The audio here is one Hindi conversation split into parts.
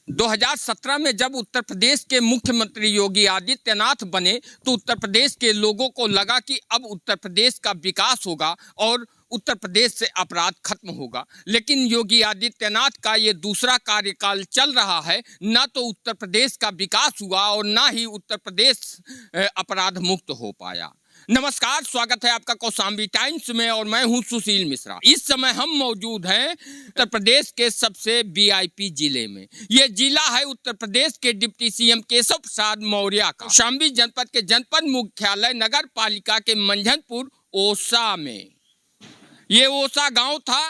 2017 में जब उत्तर प्रदेश के मुख्यमंत्री योगी आदित्यनाथ बने तो उत्तर प्रदेश के लोगों को लगा कि अब उत्तर प्रदेश का विकास होगा और उत्तर प्रदेश से अपराध खत्म होगा। लेकिन योगी आदित्यनाथ का ये दूसरा कार्यकाल चल रहा है, न तो उत्तर प्रदेश का विकास हुआ और न ही उत्तर प्रदेश अपराध मुक्त हो पाया। नमस्कार, स्वागत है आपका कौशाम्बी टाइम्स में और मैं हूं सुशील मिश्रा। इस समय हम मौजूद हैं उत्तर प्रदेश के सबसे वीआईपी जिले में। यह जिला है उत्तर प्रदेश के डिप्टी सीएम केशव प्रसाद मौर्य का। कौशाम्बी जनपद के जनपद मुख्यालय नगर पालिका के मंझनपुर ओसा में ये ओसा गांव था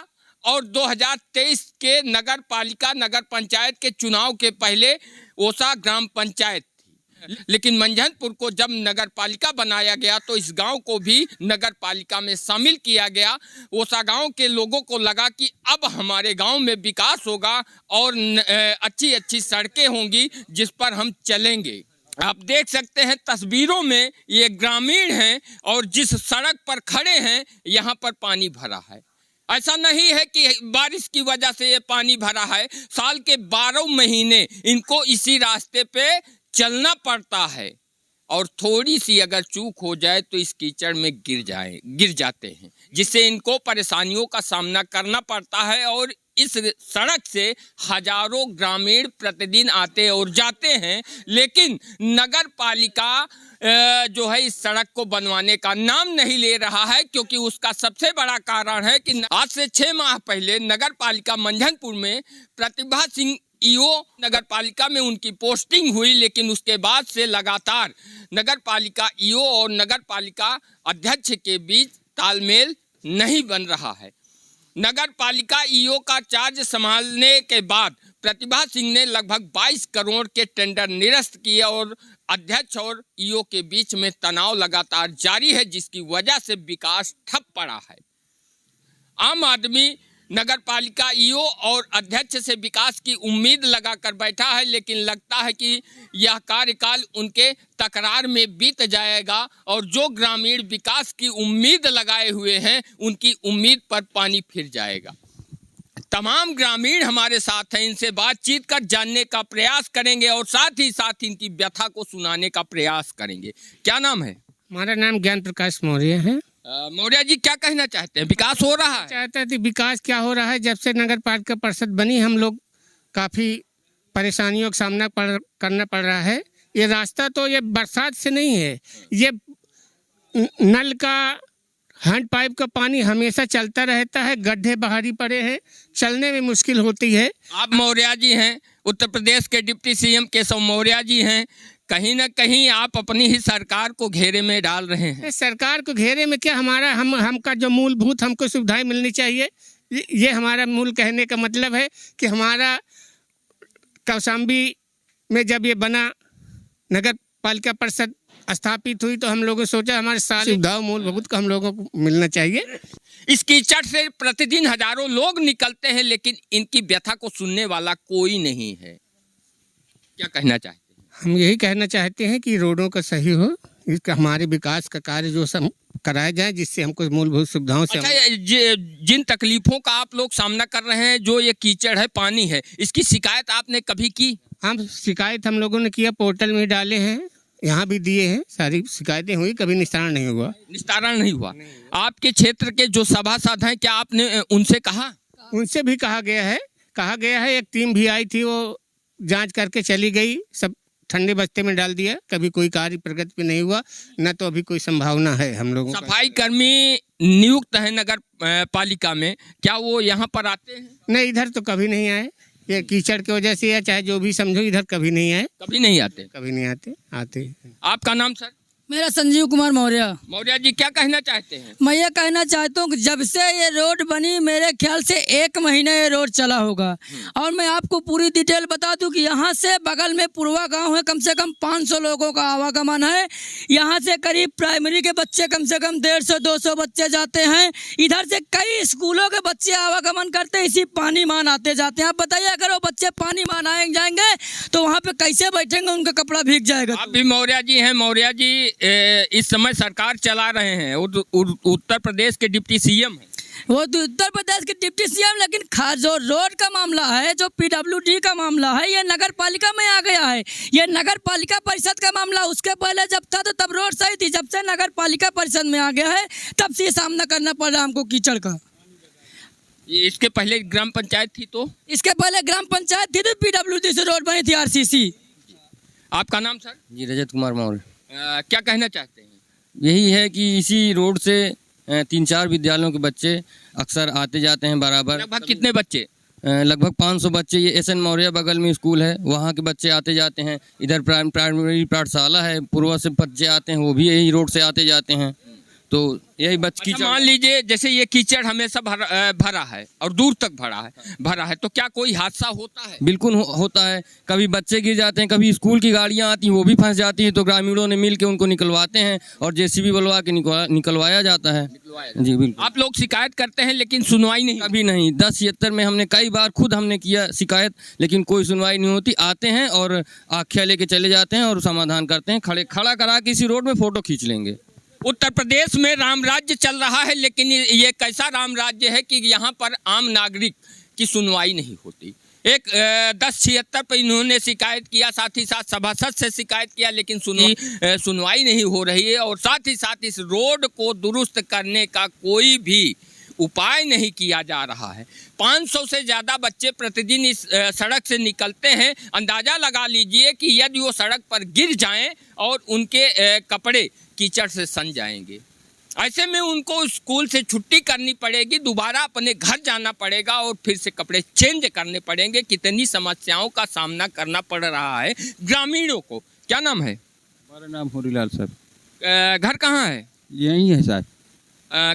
और 2023 के नगर पालिका नगर पंचायत के चुनाव के पहले ओसा ग्राम पंचायत थी। लेकिन मंझनपुर को जब नगर पालिका बनाया गया तो इस गांव को भी नगर पालिका में शामिल किया गया। ओसा गांव के लोगों को लगा कि अब हमारे गांव में विकास होगा और अच्छी अच्छी सड़कें होंगी जिस पर हम चलेंगे। आप देख सकते हैं तस्वीरों में ये ग्रामीण हैं और जिस सड़क पर खड़े हैं यहाँ पर पानी भरा है। ऐसा नहीं है कि बारिश की वजह से ये पानी भरा है, साल के 12 महीने इनको इसी रास्ते पे चलना पड़ता है और थोड़ी सी अगर चूक हो जाए तो इस कीचड़ में गिर जाते हैं, जिससे इनको परेशानियों का सामना करना पड़ता है। और इस सड़क से हजारों ग्रामीण प्रतिदिन आते और जाते हैं, लेकिन नगर पालिका जो है इस सड़क को बनवाने का नाम नहीं ले रहा है, क्योंकि उसका सबसे बड़ा कारण है कि आज से 6 माह पहले नगर पालिका मंझनपुर में प्रतिभा सिंह ईओ नगर पालिका में उनकी पोस्टिंग हुई, लेकिन उसके बाद से लगातार नगर पालिका ईओ और नगर पालिका अध्यक्ष के बीच तालमेल नहीं बन रहा है। नगर पालिका ईओ का चार्ज संभालने के बाद प्रतिभा सिंह ने लगभग 22 करोड़ के टेंडर निरस्त किए और अध्यक्ष और ईओ के बीच में तनाव लगातार जारी है, जिसकी वजह से विकास ठप पड़ा है। आम आदमी नगर पालिका ईओ और अध्यक्ष से विकास की उम्मीद लगाकर बैठा है, लेकिन लगता है कि यह कार्यकाल उनके तकरार में बीत जाएगा और जो ग्रामीण विकास की उम्मीद लगाए हुए हैं उनकी उम्मीद पर पानी फिर जाएगा। तमाम ग्रामीण हमारे साथ हैं, इनसे बातचीत कर जानने का प्रयास करेंगे और साथ ही साथ इनकी व्यथा को सुनाने का प्रयास करेंगे। क्या नाम है? हमारा नाम ज्ञान प्रकाश मौर्य है। मौर्य जी, क्या कहना चाहते हैं? विकास हो रहा है? चाहते थे विकास क्या हो रहा है, जब से नगर पालिका परिषद बनी हम लोग काफ़ी परेशानियों का सामना करना पड़ रहा है। ये रास्ता तो ये बरसात से नहीं है, ये नल का हैंड पाइप का पानी हमेशा चलता रहता है, गड्ढे बहारी पड़े हैं, चलने में मुश्किल होती है। आप मौर्य जी हैं, उत्तर प्रदेश के डिप्टी सीएम केशव मौर्य जी हैं, कहीं ना कहीं आप अपनी ही सरकार को घेरे में डाल रहे हैं। सरकार को घेरे में क्या, हमारा हमका जो मूलभूत हमको सुविधाएं मिलनी चाहिए, ये हमारा मूल कहने का मतलब है कि हमारा कौशाम्बी में जब ये बना नगर पालिका परिषद स्थापित हुई तो हम लोगों ने सोचा हमारे सारी सुविधाओं मूलभूत का हम लोगों को मिलना चाहिए। इस कीचड़ से प्रतिदिन हजारों लोग निकलते हैं, लेकिन इनकी व्यथा को सुनने वाला कोई नहीं है। क्या कहना चाहते हैं? हम यही कहना चाहते हैं कि रोडों का सही हो, इसका हमारे विकास का कार्य जो सब कराया जाए, जिससे हमको मूलभूत सुविधाओं से जिन तकलीफों का आप लोग सामना कर रहे हैं, जो ये कीचड़ है, पानी है, इसकी शिकायत आपने कभी की? हम शिकायत हम लोगों ने किया, पोर्टल में डाले हैं, यहाँ भी दिए हैं, सारी शिकायतें हुई, कभी निस्तारण नहीं हुआ। निस्तारण नहीं हुआ। आपके क्षेत्र के जो सभासद हैं, क्या आपने उनसे कहा? उनसे भी कहा गया है, एक टीम भी आई थी, वो जांच करके चली गई, सब ठंडे बस्ते में डाल दिया, कभी कोई कार्य प्रगति पे नहीं हुआ, न तो अभी कोई संभावना है हम लोगों का। सफाई कर्मी नियुक्त है नगर पालिका में, क्या वो यहाँ पर आते हैं? नहीं, इधर तो कभी नहीं आए, ये कीचड़ की वजह से या चाहे जो भी समझो, इधर कभी नहीं आए। कभी नहीं आते? कभी नहीं आते। आपका नाम सर? मेरा संजीव कुमार मौर्य। मौर्य जी, क्या कहना चाहते हैं? मैं ये कहना चाहता हूँ कि जब से ये रोड बनी, मेरे ख्याल से 1 महीना ये रोड चला होगा। और मैं आपको पूरी डिटेल बता दूं कि यहाँ से बगल में पूर्वा गांव है, कम से कम 500 लोगों का आवागमन है। यहाँ से करीब प्राइमरी के बच्चे कम से कम 150-200 बच्चे जाते हैं। इधर से कई स्कूलों के बच्चे आवागमन करते हैं, इसी पानी मान आते जाते हैं। आप बताइए, अगर वो बच्चे पानी मान जाएंगे तो वहाँ पे कैसे बैठेंगे, उनका कपड़ा भीग जाएगा। आप भी मौर्य जी हैं। मौर्य जी इस समय सरकार चला रहे हैं, उत्तर प्रदेश के डिप्टी सीएम हैं। वो उत्तर प्रदेश के डिप्टी सीएम, लेकिन जो रोड का मामला है, जो पीडब्ल्यूडी का मामला है, ये नगर पालिका में आ गया है। ये नगर पालिका परिषद का मामला उसके पहले जब था तो तब रोड सही थी। जब से नगर पालिका परिषद में आ गया है तब से सामना करना पड़ रहा है हमको कीचड़ का। इसके पहले ग्राम पंचायत थी तो? इसके पहले ग्राम पंचायत थी तो पीडब्ल्यूडी से रोड बनी थी, आरसीसी। आपका नाम सर? जी रजत कुमार मौर्य। क्या कहना चाहते हैं? यही है कि इसी रोड से 3-4 विद्यालयों के बच्चे अक्सर आते जाते हैं बराबर। लगभग कितने बच्चे? लगभग 500 बच्चे। ये एसएन मौर्य बगल में स्कूल है, वहाँ के बच्चे आते जाते हैं। इधर प्राइमरी पाठशाला है, पूर्वा से बच्चे आते हैं, वो भी यही रोड से आते जाते हैं। तो यही बच्चे अच्छा, मान लीजिए जैसे ये कीचड़ हमेशा भरा है और दूर तक भरा है तो क्या कोई हादसा होता है? बिल्कुल होता है। कभी बच्चे गिर जाते हैं, कभी स्कूल की गाड़ियाँ आती हैं वो भी फंस जाती हैं, तो ग्रामीणों ने मिल के उनको निकलवाते हैं और जेसीबी बुलवा के निकलवाया जाता है। जी बिल्कुल। आप लोग शिकायत करते हैं लेकिन सुनवाई नहीं? कभी नहीं। 10-76 में हमने कई बार खुद हमने किया शिकायत, लेकिन कोई सुनवाई नहीं होती। आते हैं और आख्या लेके चले जाते हैं और समाधान करते हैं। खड़ा करा के इसी रोड में फोटो खींच लेंगे। उत्तर प्रदेश में राम राज्य चल रहा है, लेकिन ये कैसा राम राज्य है कि यहाँ पर आम नागरिक की सुनवाई नहीं होती। एक 10-76 पर इन्होंने शिकायत किया, साथ ही साथ सभासद से शिकायत किया, लेकिन सुनवाई नहीं हो रही है। और साथ ही साथ इस रोड को दुरुस्त करने का कोई भी उपाय नहीं किया जा रहा है। 500 से ज़्यादा बच्चे प्रतिदिन इस सड़क से निकलते हैं। अंदाज़ा लगा लीजिए कि यदि वो सड़क पर गिर जाएं और उनके कपड़े कीचड़ से सन जाएंगे, ऐसे में उनको स्कूल से छुट्टी करनी पड़ेगी, दोबारा अपने घर जाना पड़ेगा और फिर से कपड़े चेंज करने पड़ेंगे। कितनी समस्याओं का सामना करना पड़ रहा है ग्रामीणों को। क्या नाम है? हमारा नाम होरीलाल सर। घर कहाँ है? यही है साहब।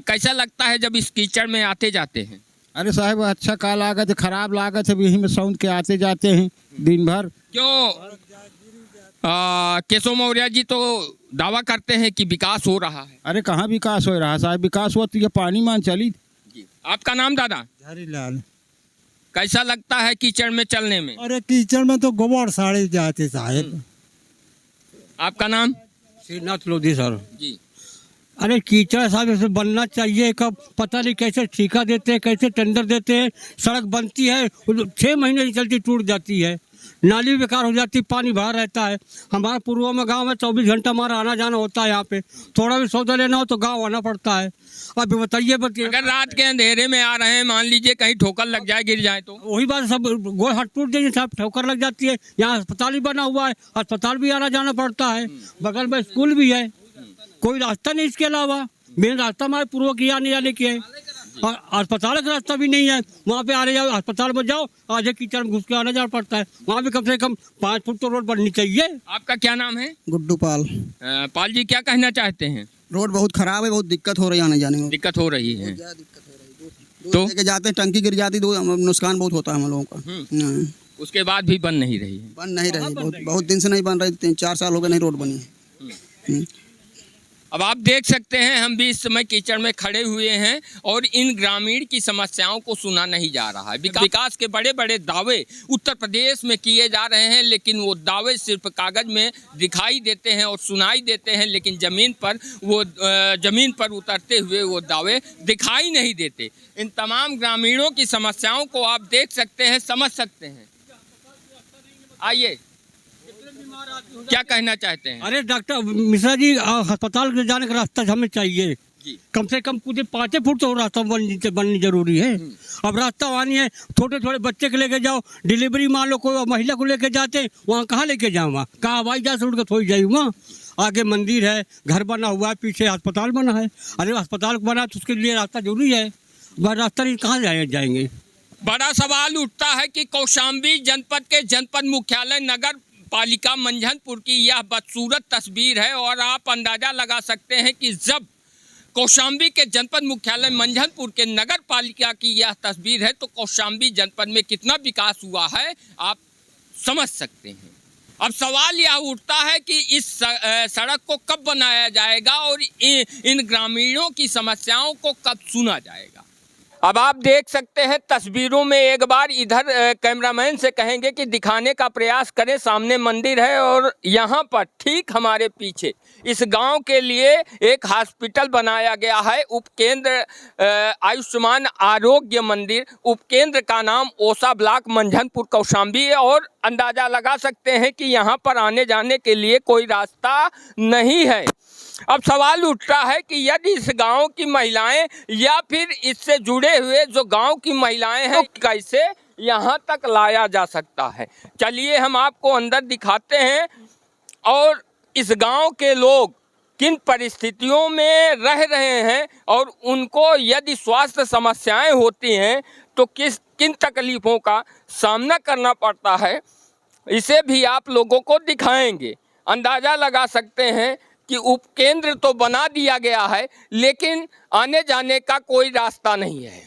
कैसा लगता है जब इस कीचड़ में आते जाते हैं? अरे साहब अच्छा का लागत है, खराब लागत है, यही में सौंद के आते जाते हैं दिन भर। क्यों? केशव मौर्य जी तो दावा करते हैं कि विकास हो रहा है। अरे कहाँ विकास हो रहा है साहब? विकास हुआ तो ये पानी मान चली। जी। आपका नाम दादा? हरीलाल। कैसा लगता है कीचड़ में चलने में? अरे कीचड़ में तो गोबर साड़े जाते साहब। आपका नाम? श्रीनाथ लोधी सर। जी। अरे कीचड़ साहब ऐसे बनना चाहिए, कब पता नहीं कैसे ठेका देते हैं, कैसे टेंडर देते हैं। सड़क बनती है 6 महीने नहीं चलती, टूट जाती है। नाली बेकार हो जाती, पानी भरा रहता है। हमारा पूर्व में गांव में 24 घंटा हमारा आना जाना होता है। यहाँ पे थोड़ा भी सौदा लेना हो तो गांव आना पड़ता है। अभी बताइए अगर रात के अंधेरे में आ रहे हैं, मान लीजिए कहीं ठोकर लग जाए, गिर जाए तो? वही बात, सब गोड़ हाथ टूट जाएंगे, सब ठोकर लग जाती है। यहाँ अस्पताल भी बना हुआ है, अस्पताल भी आना जाना पड़ता है। बगल में स्कूल भी है, कोई रास्ता नहीं इसके अलावा। मेन रास्ता हमारे पूर्व की आने जाने की है और अस्पताल का रास्ता भी नहीं है। वहाँ पे आने जाओ, अस्पताल में जाओ, आधे कीचड़ में घुस के आना जाना पड़ता है। वहाँ भी कम से कम 5 फुट तो रोड बननी चाहिए। आपका क्या नाम है? गुड्डू पाल। पाल जी, क्या कहना चाहते हैं? रोड बहुत खराब है, बहुत दिक्कत हो रही है आने जाने में। दिक्कत हो रही है तो लेके जाते हैं, टंकी गिर जाती, नुकसान बहुत होता है हम लोगों का। उसके बाद भी बन नहीं रही है? बन नहीं रही, बहुत दिन से नहीं बन रही। 3-4 साल हो गए नहीं रोड बनी है। अब आप देख सकते हैं, हम भी इस समय कीचड़ में खड़े हुए हैं और इन ग्रामीण की समस्याओं को सुना नहीं जा रहा है। विकास के बड़े बड़े दावे उत्तर प्रदेश में किए जा रहे हैं, लेकिन वो दावे सिर्फ कागज में दिखाई देते हैं और सुनाई देते हैं, लेकिन ज़मीन पर उतरते हुए वो दावे दिखाई नहीं देते। इन तमाम ग्रामीणों की समस्याओं को आप देख सकते हैं, समझ सकते हैं। आइए, क्या कहना चाहते हैं? अरे डॉक्टर मिश्रा जी, अस्पताल के जाने का रास्ता हमें चाहिए। कम से कम पूरे 5 फुट तो रास्ता बननी जरूरी है। अब रास्ता वानी है, छोटे बच्चे को लेके जाओ, डिलीवरी मान लो कोई महिला को लेके जाते, वहाँ कहाँ लेके जाऊँ? वहाँ कहाँ हवाई जहाज उड़ के थोड़ी जाइए? वहाँ आगे मंदिर है, घर बना हुआ है, पीछे अस्पताल बना है। अरे अस्पताल बना तो उसके लिए रास्ता जरूरी है, रास्ता नहीं कहाँ जाएंगे? बड़ा सवाल उठता है कि कौशाम्बी जनपद के जनपद मुख्यालय नगर पालिका मंझनपुर की यह बदसूरत तस्वीर है और आप अंदाजा लगा सकते हैं कि जब कौशाम्बी के जनपद मुख्यालय मंझनपुर के नगर पालिका की यह तस्वीर है तो कौशाम्बी जनपद में कितना विकास हुआ है आप समझ सकते हैं। अब सवाल यह उठता है कि इस सड़क को कब बनाया जाएगा और इन ग्रामीणों की समस्याओं को कब सुना जाएगा। अब आप देख सकते हैं तस्वीरों में, एक बार इधर कैमरामैन से कहेंगे कि दिखाने का प्रयास करें। सामने मंदिर है और यहाँ पर ठीक हमारे पीछे इस गांव के लिए एक हॉस्पिटल बनाया गया है, उपकेंद्र आयुष्मान आरोग्य मंदिर। उपकेंद्र का नाम ओसा ब्लॉक मंझनपुर कौशाम्बी है और अंदाजा लगा सकते हैं कि यहाँ पर आने जाने के लिए कोई रास्ता नहीं है। अब सवाल उठता है कि यदि इस गांव की महिलाएं या फिर इससे जुड़े हुए जो गांव की महिलाएं हैं, तो कैसे यहां तक लाया जा सकता है। चलिए हम आपको अंदर दिखाते हैं और इस गांव के लोग किन परिस्थितियों में रह रहे हैं और उनको यदि स्वास्थ्य समस्याएं होती हैं तो किन तकलीफों का सामना करना पड़ता है, इसे भी आप लोगों को दिखाएंगे। अंदाज़ा लगा सकते हैं कि उपकेंद्र तो बना दिया गया है लेकिन आने जाने का कोई रास्ता नहीं है।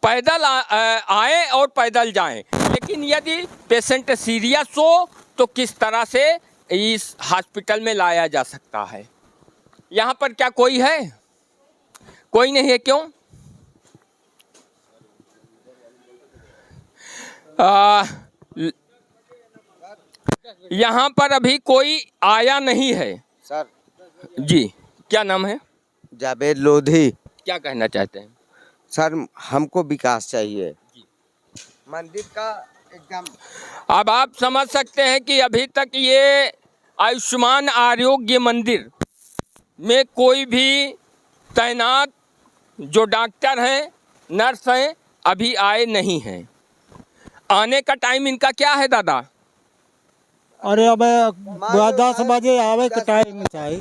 पैदल आए और पैदल जाएं, लेकिन यदि पेशेंट सीरियस हो तो किस तरह से इस हॉस्पिटल में लाया जा सकता है। यहाँ पर क्या कोई है? कोई नहीं है। क्यों? यहाँ पर अभी कोई आया नहीं है। सर जी, क्या नाम है? जावेद लोधी। क्या कहना चाहते हैं? सर हमको विकास चाहिए मंदिर का एकदम। अब आप समझ सकते हैं कि अभी तक ये आयुष्मान आरोग्य मंदिर में कोई भी तैनात जो डॉक्टर हैं, नर्स हैं, अभी आए नहीं हैं। आने का टाइम इनका क्या है दादा? अरे अब 10 बजे आवे के टाइम चाहिए।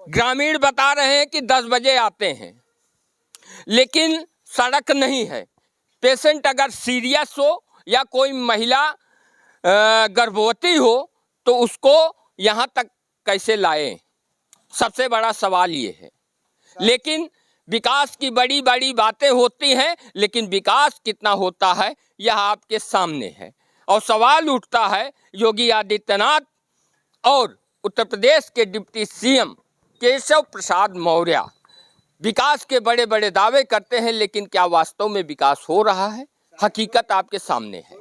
ग्रामीण बता रहे हैं कि 10 बजे आते हैं, लेकिन सड़क नहीं है। पेशेंट अगर सीरियस हो या कोई महिला गर्भवती हो तो उसको यहाँ तक कैसे लाएं? सबसे बड़ा सवाल ये है। लेकिन विकास की बड़ी बड़ी बातें होती हैं, लेकिन विकास कितना होता है यह आपके सामने है। और सवाल उठता है योगी आदित्यनाथ और उत्तर प्रदेश के डिप्टी सीएम केशव प्रसाद मौर्य विकास के बड़े बड़े दावे करते हैं, लेकिन क्या वास्तव में विकास हो रहा है? हकीकत आपके सामने है।